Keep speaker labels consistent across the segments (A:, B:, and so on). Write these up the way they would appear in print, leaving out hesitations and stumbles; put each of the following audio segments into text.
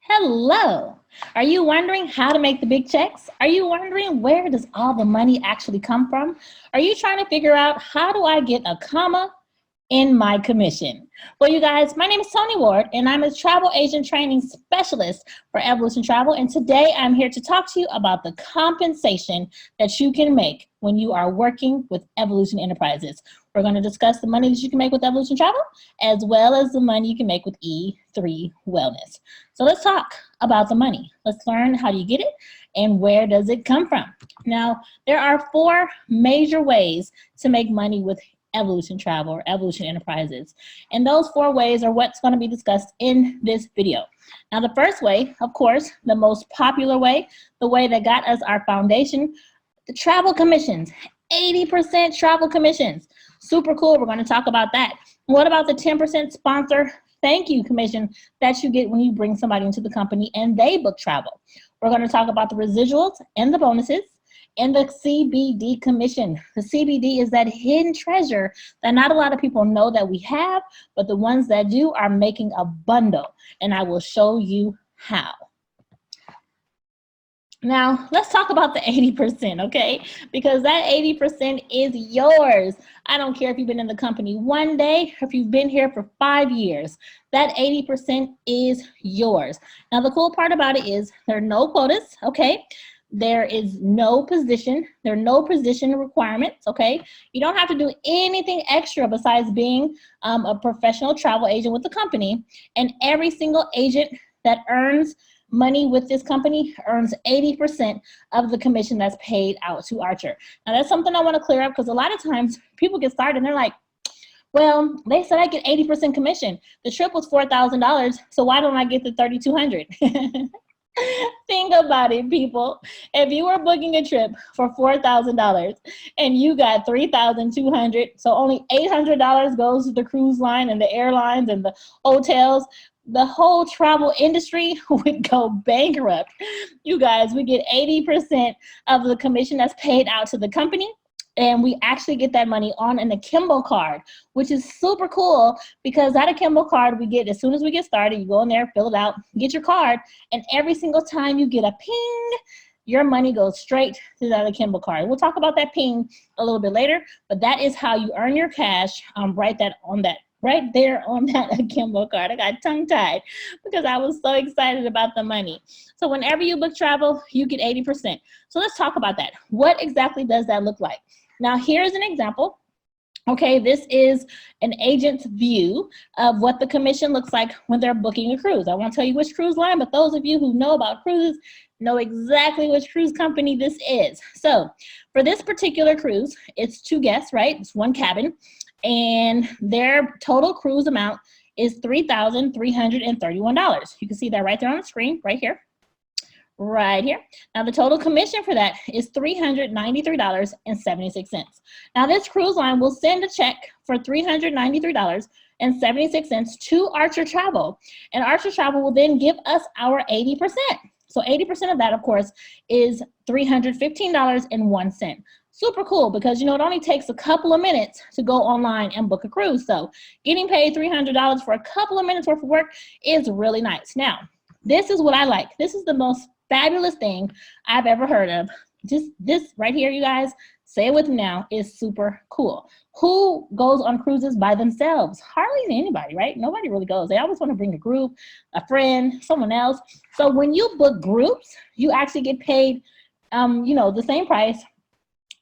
A: Hello. Are you wondering how to make the big checks? Are you wondering where does all the money actually come from? Are you trying to figure out how do I get a comma in my commission? Well, you guys, my name is Toni Ward, and I'm a travel agent training specialist for Evolution Travel. And today I'm here to talk to you about the compensation that you can make when you are working with Evolution Enterprises. We're going to discuss the money that you can make with Evolution Travel, as well as the money you can make with E3 Wellness. So let's talk about the money. Let's learn how do you get it and where does it come from. Now, there are four major ways to make money with Evolution Travel or Evolution Enterprises. And those four ways are what's going to be discussed in this video. Now, the first way, of course, the most popular way, the way that got us our foundation, the travel commissions, 80% travel commissions. Super cool. We're going to talk about that. What about the 10% sponsor thank you commission that you get when you bring somebody into the company and they book travel? We're going to talk about the residuals and the bonuses and the CBD commission. The CBD is that hidden treasure that not a lot of people know that we have, but the ones that do are making a bundle, and I will show you how. Now, let's talk about the 80%, okay? Because that 80% is yours. I don't care if you've been in the company one day or if you've been here for 5 years. That 80% is yours. Now, the cool part about it is there are no quotas, okay? There is no position. There are no position requirements, okay? You don't have to do anything extra besides being a professional travel agent with the company. And every single agent that earns money with this company earns 80% of the commission that's paid out to Archer. Now, that's something I want to clear up because a lot of times people get started and they're like, well, they said I get 80% commission. The trip was $4,000, so why don't I get the $3,200? Think about it, people. If you were booking a trip for $4,000 and you got $3,200, so only $800 goes to the cruise line and the airlines and the hotels, the whole travel industry would go bankrupt. You guys, we get 80% of the commission that's paid out to the company. And we actually get that money on an Akimbo card, which is super cool because that Akimbo card we get as soon as we get started. You go in there, fill it out, get your card, and every single time you get a ping, your money goes straight to that Akimbo card. We'll talk about that ping a little bit later, but that is how you earn your cash right there on that Akimbo card. I got tongue-tied because I was so excited about the money. So whenever you book travel, you get 80%. So let's talk about that. What exactly does that look like? Now, here's an example. Okay, this is an agent's view of what the commission looks like when they're booking a cruise. I won't tell you which cruise line, but those of you who know about cruises know exactly which cruise company this is. So for this particular cruise, it's 2 guests, right? It's 1 cabin, and their total cruise amount is $3,331. You can see that right there on the screen, right here. Right here. Now, the total commission for that is $393.76. Now, this cruise line will send a check for $393.76 to Archer Travel, and Archer Travel will then give us our 80%. So 80% of that, of course, is $315.01. Super cool because, you know, it only takes a couple of minutes to go online and book a cruise. So getting paid $300 for a couple of minutes worth of work is really nice. Now, this is what I like. This is the most fabulous thing I've ever heard of. Just this right here, you guys, say it with me now, is super cool. Who goes on cruises by themselves? Hardly anybody, right? Nobody really goes. They always want to bring a group, a friend, someone else. So when you book groups, you actually get paid, the same price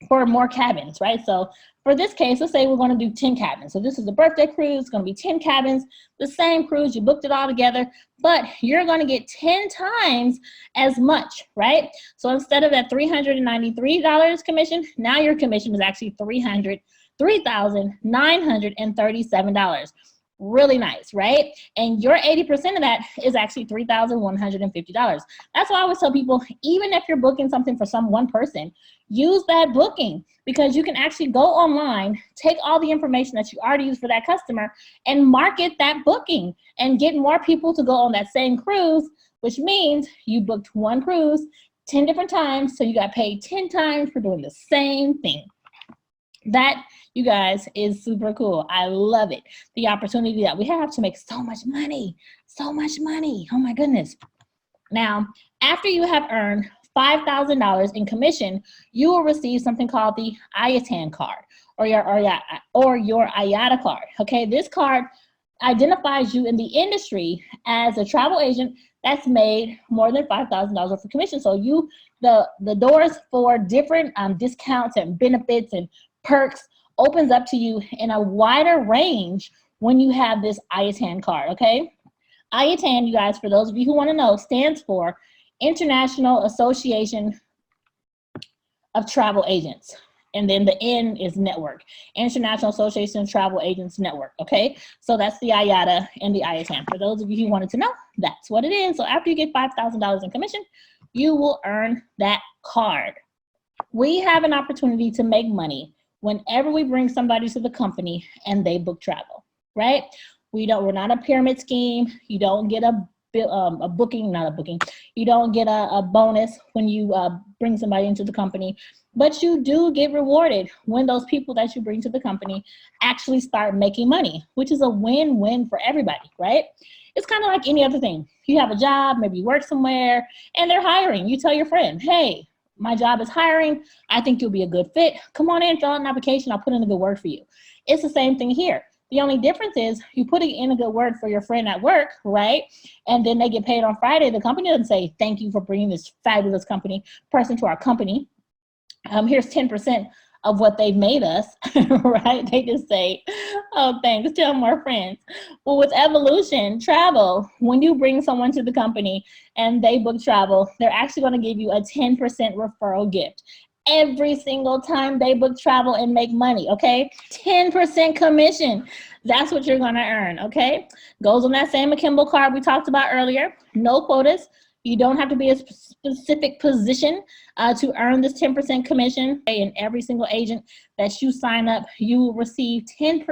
A: for more cabins, right? So for this case, let's say we're going to do 10 cabins. So this is a birthday cruise. It's going to be 10 cabins, the same cruise. You booked it all together, but you're going to get 10 times as much, right? So instead of that $393 commission, now your commission is actually $3,937. Really nice, right? And your 80% of that is actually $3,150. That's why I always tell people, even if you're booking something for some one person, use that booking because you can actually go online, take all the information that you already used for that customer and market that booking and get more people to go on that same cruise, which means you booked one cruise 10 different times, so you got paid 10 times for doing the same thing. That, you guys, is super cool. I love it. The opportunity that we have to make so much money. Oh my goodness. Now, after you have earned $5,000 in commission, you will receive something called the IATAN card or your IATA card. Okay, this card identifies you in the industry as a travel agent that's made more than $5,000 worth of commission. So the doors for different discounts and benefits and perks opens up to you in a wider range when you have this IATAN card, okay? IATAN, you guys, for those of you who want to know, stands for International Association of Travel Agents. And then the N is network, International Association of Travel Agents Network, okay? So that's the IATA and the IATAN. For those of you who wanted to know, that's what it is. So after you get $5,000 in commission, you will earn that card. We have an opportunity to make money whenever we bring somebody to the company and they book travel, right? We're not a pyramid scheme. You don't get a booking, not a booking. You don't get a bonus when you bring somebody into the company, but you do get rewarded when those people that you bring to the company actually start making money, which is a win-win for everybody, right? It's kind of like any other thing. You have a job, maybe you work somewhere, and they're hiring. You tell your friend, hey, my job is hiring. I think you'll be a good fit. Come on in, fill out an application. I'll put in a good word for you. It's the same thing here. The only difference is you put in a good word for your friend at work, right? And then they get paid on Friday. The company doesn't say, thank you for bringing this fabulous person to our company. Here's 10% of what they've made us, right? They just say, oh, thanks, tell more friends. Well, with Evolution Travel, when you bring someone to the company and they book travel, they're actually going to give you a 10% referral gift every single time they book travel and make money, okay? 10% commission. That's what you're going to earn, okay? Goes on that same Akimbo card we talked about earlier. No quotas. You don't have to be a specific position to earn this 10% commission. And every single agent that you sign up, you will receive 10%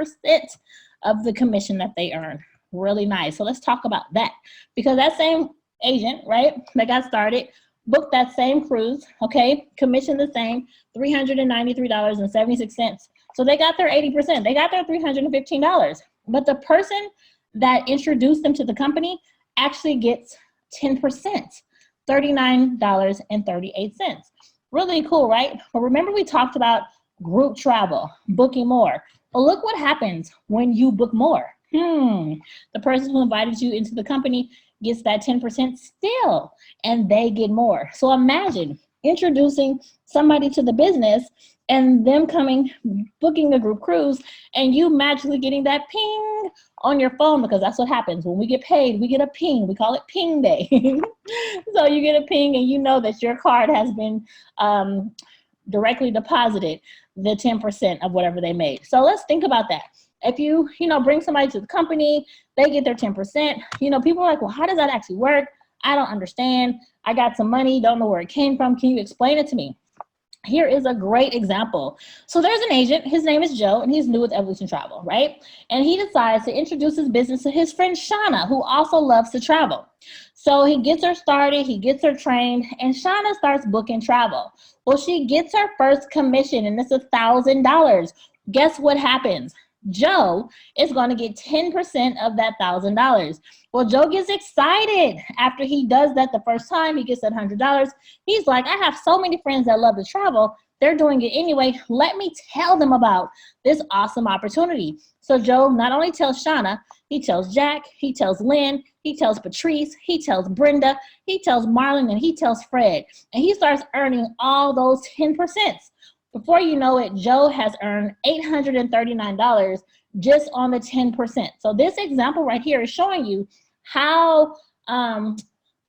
A: of the commission that they earn. Really nice. So let's talk about that, because that same agent, right, that got started, booked that same cruise, okay, commission the same, $393.76. So they got their 80%. They got their $315. But the person that introduced them to the company actually gets 10%, $39.38. Really cool, right? But remember we talked about group travel, booking more. Well, look what happens when you book more. The person who invited you into the company gets that 10% still, and they get more. So imagine introducing somebody to the business and them booking a group cruise, and you magically getting that ping on your phone, because that's what happens. When we get paid, we get a ping. We call it ping day. So you get a ping and you know that your card has been directly deposited the 10% of whatever they made. So let's think about that. If you bring somebody to the company, they get their 10%. People are like, well, how does that actually work? I don't understand. I got some money, don't know where it came from. Can you explain it to me? Here is a great example. So there's an agent, his name is Joe, and he's new with Evolution Travel, right? And he decides to introduce his business to his friend Shauna, who also loves to travel. So he gets her started, he gets her trained, and Shauna starts booking travel. Well, she gets her first commission, and it's $1,000. Guess what happens? Joe is going to get 10% of that $1,000. Well, Joe gets excited after he does that the first time. He gets that $100. He's like, I have so many friends that love to travel. They're doing it anyway. Let me tell them about this awesome opportunity. So Joe not only tells Shauna, he tells Jack, he tells Lynn, he tells Patrice, he tells Brenda, he tells Marlon, and he tells Fred. And he starts earning all those 10%. Before you know it, Joe has earned $839 just on the 10%. So this example right here is showing you how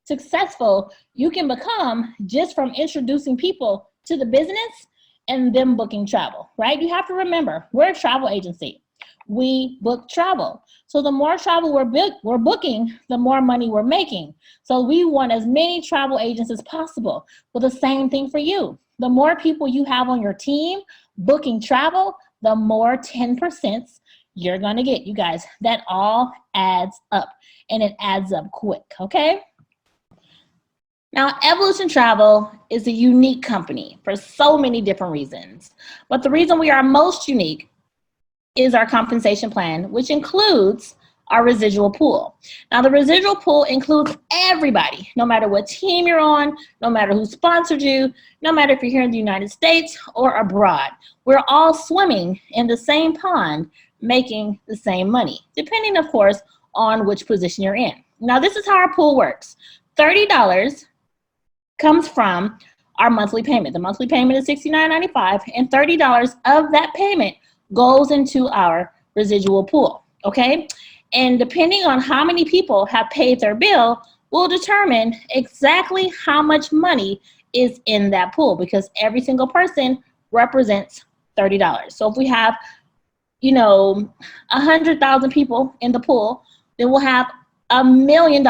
A: successful you can become just from introducing people to the business and them booking travel, right? You have to remember, we're a travel agency. We book travel. So the more travel we're booking, the more money we're making. So we want as many travel agents as possible. Well, the same thing for you. The more people you have on your team booking travel, the more 10% you're going to get. You guys, that all adds up, and it adds up quick, okay? Now, Evolution Travel is a unique company for so many different reasons. But the reason we are most unique is our compensation plan, which includes our residual pool. Now, the residual pool includes everybody, no matter what team you're on, no matter who sponsored you, no matter if you're here in the United States or abroad. We're all swimming in the same pond, making the same money, depending, of course, on which position you're in. Now, this is how our pool works. $30 comes from our monthly payment. The monthly payment is $69.95, and $30 of that payment goes into our residual pool, okay? And depending on how many people have paid their bill will determine exactly how much money is in that pool, because every single person represents $30. So if we have, 100,000 people in the pool, then we'll have $1 million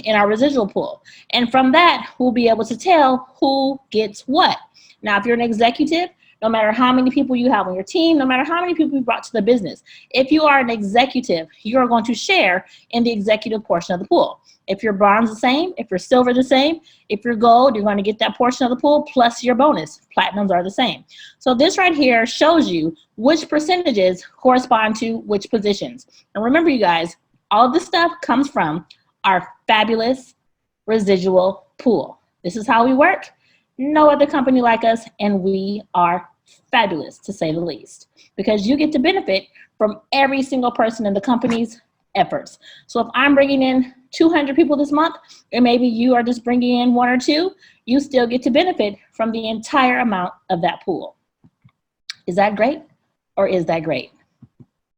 A: in our residual pool. And from that, we'll be able to tell who gets what. Now, if you're an executive, no matter how many people you have on your team, no matter how many people you brought to the business, if you are an executive, you're going to share in the executive portion of the pool. If you're bronze, the same. If you're silver, the same. If you're gold, you're going to get that portion of the pool plus your bonus. Platinums are the same. So this right here shows you which percentages correspond to which positions. And remember, you guys, all of this stuff comes from our fabulous residual pool. This is how we work. No other company like us, and we are fabulous, to say the least, because you get to benefit from every single person in the company's efforts. So if I'm bringing in 200 people this month, and maybe you are just bringing in 1 or 2, you still get to benefit from the entire amount of that pool. Is that great, or is that great?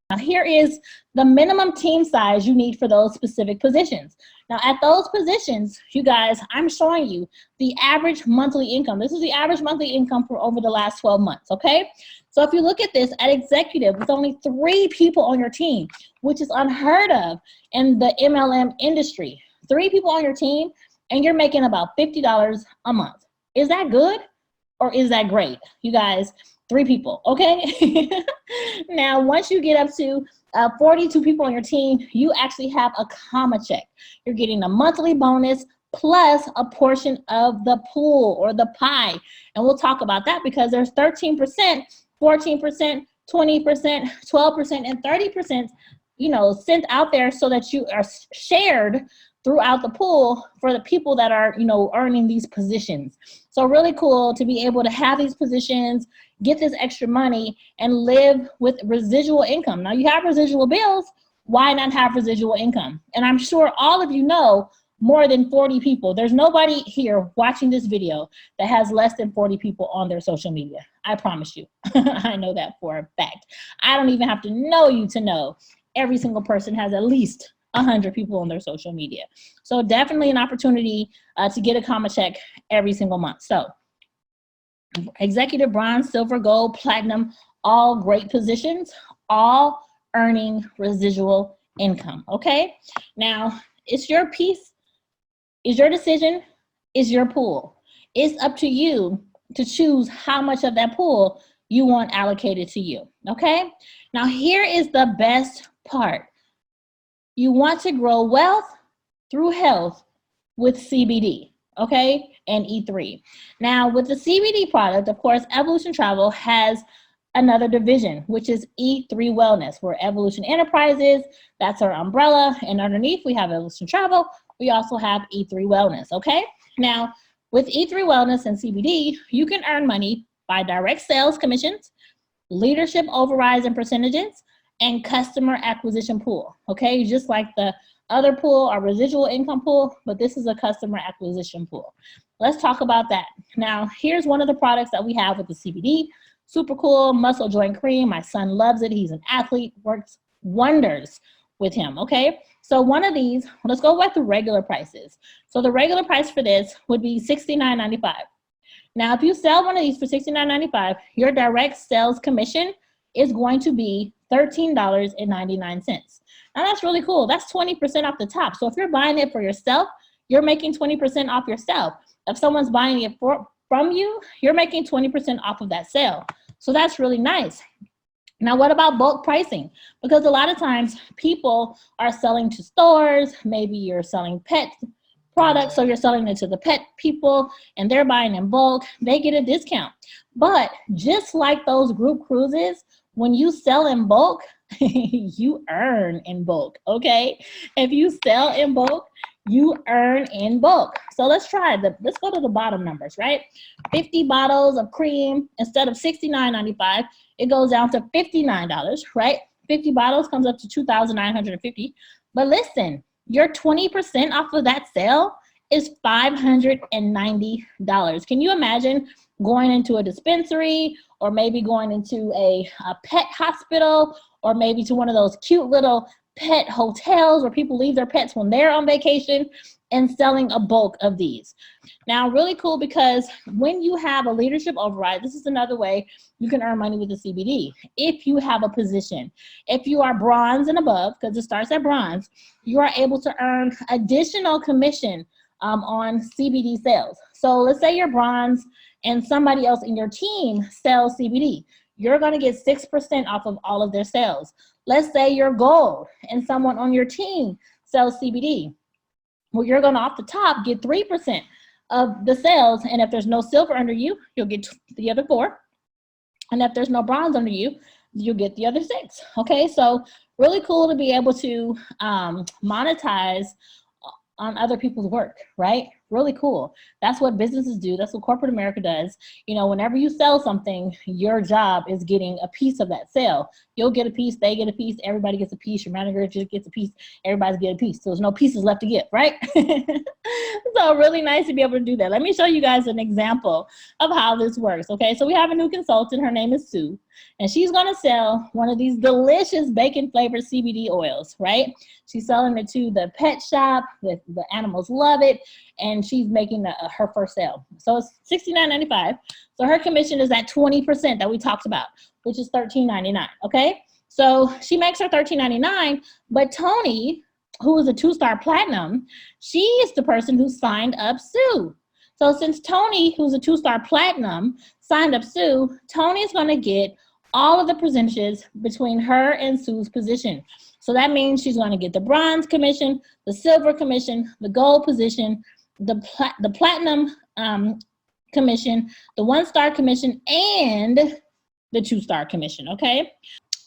A: Now, here is the minimum team size you need for those specific positions. Now, at those positions, you guys, I'm showing you the average monthly income. This is the average monthly income for over the last 12 months, okay? So if you look at this, at executive, with only 3 people on your team, which is unheard of in the MLM industry. 3 people on your team, and you're making about $50 a month. Is that good, or is that great? You guys, 3 people, okay? Now, once you get up to 42 people on your team, you actually have a comma check. You're getting a monthly bonus plus a portion of the pool or the pie. And we'll talk about that, because there's 13%, 14%, 20%, 12%, and 30%, sent out there so that you are shared throughout the pool for the people that are, earning these positions. So really cool to be able to have these positions, get this extra money, and live with residual income. Now, you have residual bills. Why not have residual income? And I'm sure all of you know more than 40 people. There's nobody here watching this video that has less than 40 people on their social media. I promise you. I know that for a fact. I don't even have to know you to know. Every single person has at least 100 people on their social media. So definitely an opportunity to get a comma check every single month. So executive, bronze, silver, gold, platinum, all great positions, all earning residual income, okay? Now, it's your piece, it's your decision, it's your pool. It's up to you to choose how much of that pool you want allocated to you, okay? Now, here is the best part. You want to grow wealth through health with CBD, okay, and E3. Now, with the CBD product, of course, Evolution Travel has another division, which is E3 Wellness, where Evolution Enterprises, that's our umbrella, and underneath we have Evolution Travel. We also have E3 Wellness, okay? Now, with E3 Wellness and CBD, you can earn money by direct sales commissions, leadership overrides and percentages, and customer acquisition pool, okay? Just like the other pool, our residual income pool, but this is a customer acquisition pool. Let's talk about that. Now, here's one of the products that we have with the CBD. Super cool, muscle joint cream. My son loves it. He's an athlete, works wonders with him, okay? So one of these, let's go with the regular prices. So the regular price for this would be $69.95. Now, if you sell one of these for $69.95, your direct sales commission is going to be $13.99. Now, that's really cool. That's 20% off the top. So if you're buying it for yourself, you're making 20% off yourself. If someone's buying it from you, you're making 20% off of that sale. So that's really nice. Now, what about bulk pricing? Because a lot of times people are selling to stores. Maybe you're selling pet products, so you're selling it to the pet people, and they're buying in bulk. They get a discount. But just like those group cruises, when you sell in bulk, you earn in bulk, okay? If you sell in bulk, you earn in bulk. So let's go to the bottom numbers, right? 50 bottles of cream, instead of $69.95, it goes down to $59, right? 50 bottles comes up to $2,950. But listen, your 20% off of that sale is $590. Can you imagine going into a dispensary, or maybe going into a pet hospital, or maybe to one of those cute little pet hotels where people leave their pets when they're on vacation, and selling a bulk of these? Now, really cool, because when you have a leadership override, this is another way you can earn money with the CBD. If you have a position, if you are bronze and above, because it starts at bronze, you are able to earn additional commission on CBD sales. So let's say you're bronze and somebody else in your team sells CBD. You're going to get 6% off of all of their sales. Let's say you're gold and someone on your team sells CBD. Well, you're going to, off the top, get 3% of the sales. And if there's no silver under you, you'll get the other 4. And if there's no bronze under you, you'll get the other 6. Okay, so really cool to be able to monetize on other people's work, right? Really cool. That's what businesses do. That's what corporate America does. You know, whenever you sell something, your job is getting a piece of that sale. You'll get a piece, they get a piece, everybody gets a piece, your manager just gets a piece, everybody's getting a piece. So there's no pieces left to get, right? So really nice to be able to do that. Let me show you guys an example of how this works, okay? So we have a new consultant. Her name is Sue, and she's gonna sell one of these delicious bacon-flavored CBD oils, right? She's selling it to the pet shop. The animals love it, and she's making her first sale. So it's $69.95. So her commission is at 20% that we talked about, which is $13.99, okay? So she makes her $13.99, but Toni, who is a 2-star platinum, she is the person who signed up Sue. So since Toni, who's a 2-star platinum, signed up Sue, Toni's gonna get all of the percentages between her and Sue's position. So that means she's going to get the bronze commission, the silver commission, the gold position, the platinum commission, the 1-star commission, and the 2-star commission, okay?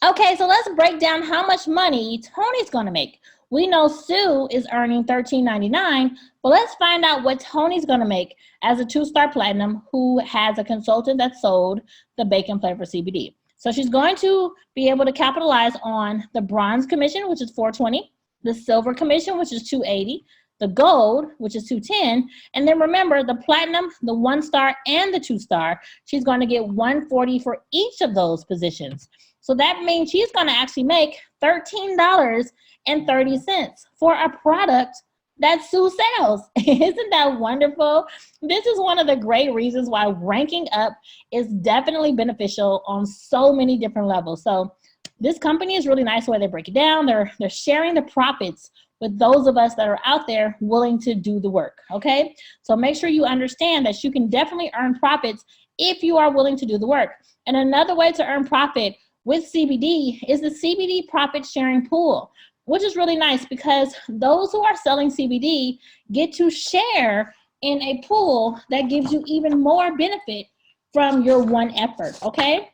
A: Okay, so let's break down how much money Toni's going to make. We know Sue is earning $13.99, but let's find out what Toni's going to make as a 2-star platinum who has a consultant that sold the bacon flavor CBD. So she's going to be able to capitalize on the bronze commission, which is $420, the silver commission, which is $280, the gold, which is $210, and then remember the platinum, the 1-star, and the 2-star, she's going to get $140 for each of those positions. So that means she's going to actually make $13.30 for a product that Sue sells. Isn't that wonderful? This is one of the great reasons why ranking up is definitely beneficial on so many different levels. So this company is really nice the way they break it down. They're sharing the profits with those of us that are out there willing to do the work, okay? So make sure you understand that you can definitely earn profits if you are willing to do the work. And another way to earn profit with CBD is the CBD profit sharing pool, which is really nice because those who are selling CBD get to share in a pool that gives you even more benefit from your one effort, okay?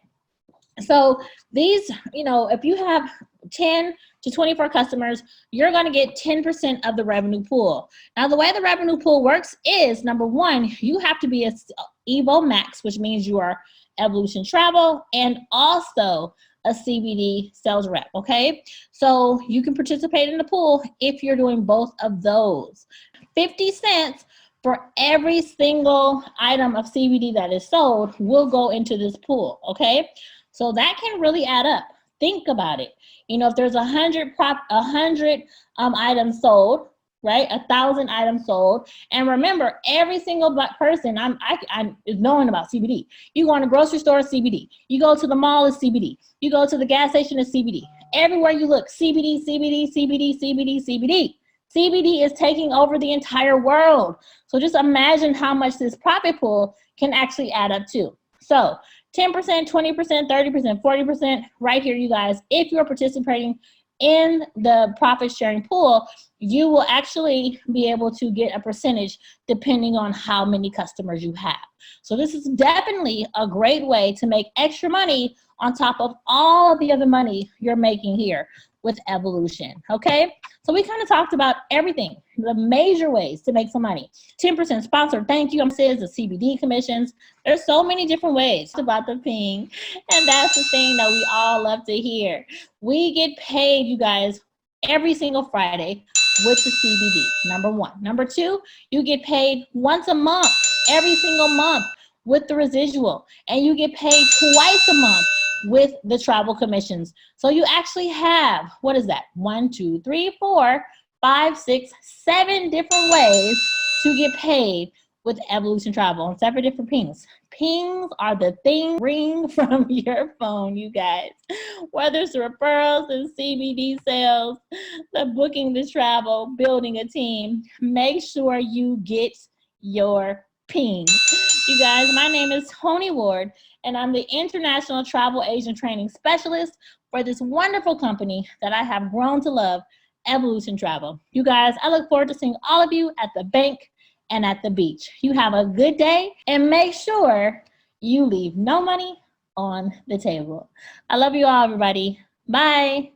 A: So these, you know, if you have 10 to 24 customers, you're going to get 10% of the revenue pool. Now, the way the revenue pool works is, number one, you have to be a Evo Max, which means you are Evolution Travel and also a CBD sales rep, okay? So you can participate in the pool if you're doing both of those. 50 cents for every single item of CBD that is sold will go into this pool, okay? So that can really add up. Think about it. You know, if there's 100 items sold, right? 1,000 items sold. And remember, every single person is knowing about CBD. You go in a grocery store, CBD. You go to the mall, it's CBD. You go to the gas station, it's CBD. Everywhere you look, CBD, CBD, CBD, CBD, CBD. CBD is taking over the entire world. So just imagine how much this profit pool can actually add up to. So 10%, 20%, 30%, 40%, right here, you guys, if you're participating in the profit sharing pool, you will actually be able to get a percentage depending on how many customers you have. So this is definitely a great way to make extra money on top of all of the other money you're making here with Evolution, okay? So we kind of talked about everything, the major ways to make some money. 10% sponsored thank you, says the CBD commissions. There's so many different ways about the ping, and that's the thing that we all love to hear. We get paid, you guys, every single Friday with the CBD, number one. Number two, you get paid once a month, every single month with the residual, and you get paid twice a month with the travel commissions. So you actually have, what is that? 1, 2, 3, 4, 5, 6, 7 different ways to get paid with Evolution Travel on 7 different pings. Pings are the thing ring from your phone, you guys. Whether it's the referrals and CBD sales, the booking the travel, building a team, make sure you get your ping. You guys, my name is Toni Ward, and I'm the International Travel Agent Training Specialist for this wonderful company that I have grown to love, Evolution Travel. You guys, I look forward to seeing all of you at the bank and at the beach. You have a good day, and make sure you leave no money on the table. I love you all, everybody. Bye.